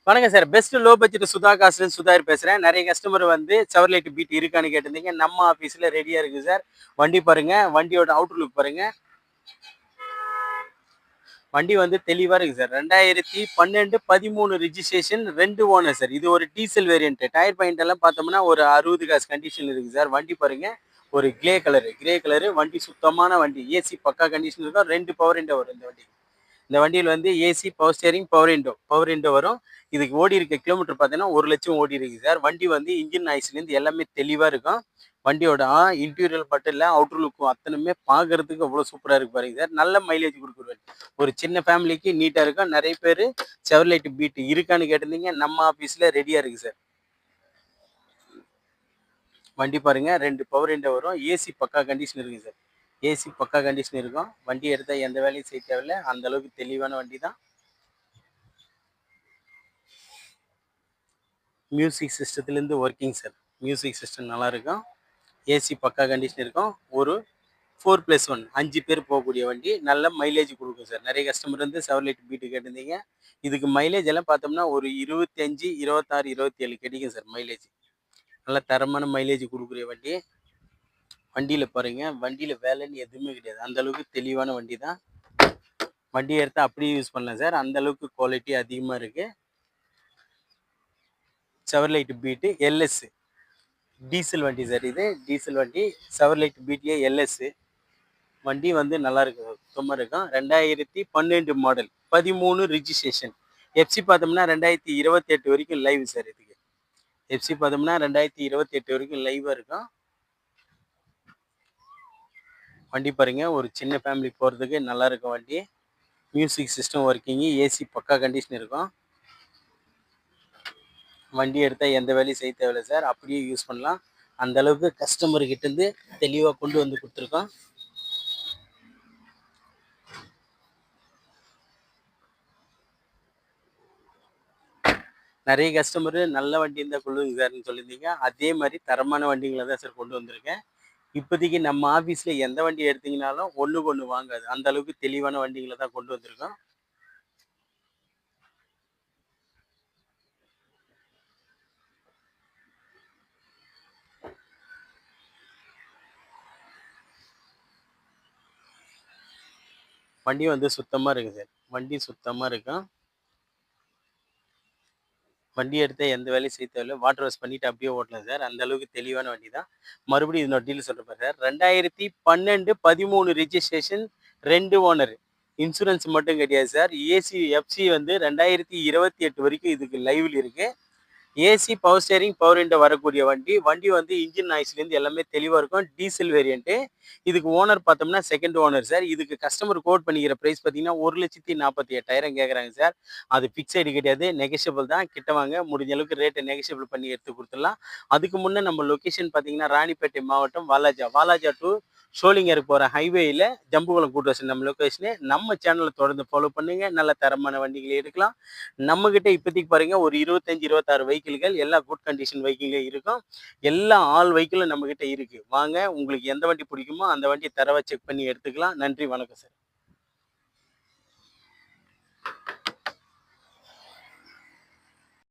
வணக்கம் sir. Best low budget Sudha காசுலருந்து சுதாகர் பேசுறேன். நெறைய கஸ்டமர் வந்து செவர்லைட் பீட் இருக்கான்னு கேட்டிருந்தீங்க. நம்ம ஆஃபீஸ்ல ரெடியா இருக்கு சார். வண்டி பாருங்க. வண்டியோட அவுட்டர் லுக் பாருங்க. வண்டி வந்து தெளிவா இருக்கு சார். 2012, 13 registration 2 owner sir. இது ஒரு டீசல் வேரியன்ட். டயர் பாயிண்ட் எல்லாம் பார்த்தோம்னா ஒரு 60 காசு கண்டிஷன் இருக்கு சார். வண்டி பாருங்க. ஒரு கிரே கலரு வண்டி சுத்தமான வண்டி. ஏசி பக்கா கண்டிஷன் இருக்கும். 2 பவர் விண்டோ வரும் இந்த வண்டி. இந்த வண்டியில் வந்து AC power steering power window வரும். இதுக்கு ஓடி இருக்க கிலோமீட்டர் பார்த்தீங்கன்னா 1,00,000 ஓடி இருக்கு சார். வண்டி வந்து இன்ஜின் நாய்ஸ்லேருந்து எல்லாமே தெளிவாக இருக்கும். வண்டியோட இன்டீரியர் மட்டும் இல்லை அவுட்டர் லுக்கும் அத்தனையுமே பார்க்கறதுக்கு அவ்வளோ சூப்பராக இருக்கு பாருங்க சார். நல்ல மைலேஜ் கொடுக்குற வண்டி. ஒரு சின்ன ஃபேமிலிக்கு நீட்டாக இருக்கும். நிறைய பேர் செவர்லைட் பீட் இருக்கான்னு கேட்டிருந்தீங்க. நம்ம ஆஃபீஸில் ரெடியாக இருக்குது சார். வண்டி பாருங்க 2 பவர் விண்டோ வரும். ஏசி பக்கா கண்டிஷன் இருக்குது சார். ஏசி பக்கா கண்டிஷன் இருக்கும். வண்டி எடுத்தால் எந்த வேலையும் செய்ய தேவையில்லை. அந்த அளவுக்கு தெளிவான வண்டி தான். மியூசிக் சிஸ்டத்துலேருந்து ஒர்க்கிங் சார். மியூசிக் சிஸ்டம் நல்லா இருக்கும். ஏசி பக்கா கண்டிஷன் இருக்கும். ஒரு 4+1 5 பேர் போகக்கூடிய வண்டி. நல்ல மைலேஜ் கொடுக்கும் சார். நிறைய கஸ்டமர் வந்து செவர்லைட் பீட்டு கேட்டிருந்தீங்க. இதுக்கு மைலேஜ் எல்லாம் பார்த்தோம்னா ஒரு 25, 26, 27 கிடைக்கும் சார் மைலேஜ். நல்ல தரமான மைலேஜ் கொடுக்குற வண்டி. வண்டியில் பாருங்க. வண்டியில் வேலைன்னு எதுவுமே கிடையாது. அந்த அளவுக்கு தெளிவான வண்டி தான். வண்டியை எடுத்தால் அப்படியே யூஸ் பண்ணலாம் சார். அந்த அளவுக்கு குவாலிட்டி அதிகமாக இருக்குது. செவர்லைட் பீட்டு எல்எஸ் டீசல் வண்டி சார். இது டீசல் வண்டி. செவர்லைட் பீட்லேயே எல்எஸ் வண்டி வந்து நல்லா இருக்கும். சுத்தமாக இருக்கும். 2012 மாடல் 13 ரிஜிஸ்ட்ரேஷன். எஃப்சி பார்த்தோம்னா 2028 வரைக்கும் லைவ் சார். இதுக்கு எஃப்சி பார்த்தோம்னா 2028 வரைக்கும் லைவாக இருக்கும். வண்டி பாருங்க. ஒரு சின்ன ஃபேமிலி போகிறதுக்கு நல்லா இருக்கும் வண்டி. Music system working. ஏசி பக்கா கண்டிஷன் இருக்கும். வண்டி எடுத்தால் எந்த வேலையும் செய்ய தேவையில்லை சார். அப்படியே யூஸ் பண்ணலாம். அந்த அளவுக்கு கஸ்டமர்கிட்டேருந்து தெளிவாக கொண்டு வந்து கொடுத்துருக்கோம். நிறைய கஸ்டமர் நல்ல வண்டி இருந்தால் கொள்ளுங்க சார்னு சொல்லியிருந்தீங்க. அதே மாதிரி தரமான வண்டிகளை தான் சார் கொண்டு வந்திருக்கேன். இப்போதைக்கு நம்ம ஆஃபீஸில் எந்த வண்டி எடுத்தீங்கனாலும் ஒன்றுக்கு ஒன்று வாங்காது. அந்த அளவுக்கு தெளிவான வண்டிகளை தான் கொண்டு வந்திருக்கோம். வண்டி வந்து சுத்தமாக இருக்குது சார். வண்டி சுத்தமாக இருக்கும். வண்டி எடுத்தால் எந்த வேலையும் செய்ய தேவையில்லை. வாட்டர் வாஷ் பண்ணிவிட்டு அப்படியே ஓட்டலாம் சார். அந்த அளவுக்கு தெளிவான வண்டி தான். மறுபடியும் இதனோட டீல் சொல்கிறேன் சார். 2012, 13 registration 2 owner. இன்சூரன்ஸ் மட்டும் கிடையாது சார். ஏசி எஃப்சி வந்து 2028 வரைக்கும் இதுக்கு லைவில் இருக்குது. AC power steering power window வரக்கூடிய வண்டி. வண்டி வந்து இன்ஜின் நாய்ஸ்லேருந்து எல்லாமே தெளிவாக இருக்கும். Diesel variant. இதுக்கு ஓனர் பார்த்தோம்னா செகண்ட் ஓனர் சார். இதுக்கு கஸ்டமர் கோட் பண்ணிக்கிற ப்ரைஸ் பார்த்தீங்கன்னா 1,48,000 கேட்குறாங்க சார். அது ஃபிக்ஸடு கிடையாது. நெகஷியபிள் தான். கிட்ட வாங்க. முடிஞ்ச அளவுக்கு ரேட்டை நெகஷியபிள் பண்ணி எடுத்து கொடுத்துடலாம். அதுக்கு முன்னே நம்ம லொக்கேஷன் பார்த்தீங்கன்னா ராணிப்பேட்டை மாவட்டம் வாலாஜா டு ஷோலிங்கர் போகிற ஹைவேயில் ஜம்புகுளம் கூட்டரசு நம்ம லொக்கேஷனு. நம்ம சேனலை தொடர்ந்து ஃபாலோ பண்ணுங்கள். நல்ல தரமான வண்டிகளை எடுக்கலாம். நம்மக்கிட்ட இப்போதைக்கு பாருங்கள் ஒரு 25, 26 வெஹிக்கிள்கள் எல்லாம் குட் கண்டிஷன் வெஹிக்கிளே இருக்கும். எல்லா ஆல் வெஹிக்கிளும் நம்மக்கிட்ட இருக்குது. வாங்க. உங்களுக்கு எந்த வண்டி பிடிக்குமோ அந்த வண்டியை தரவை செக் பண்ணி எடுத்துக்கலாம். நன்றி, வணக்கம் சார்.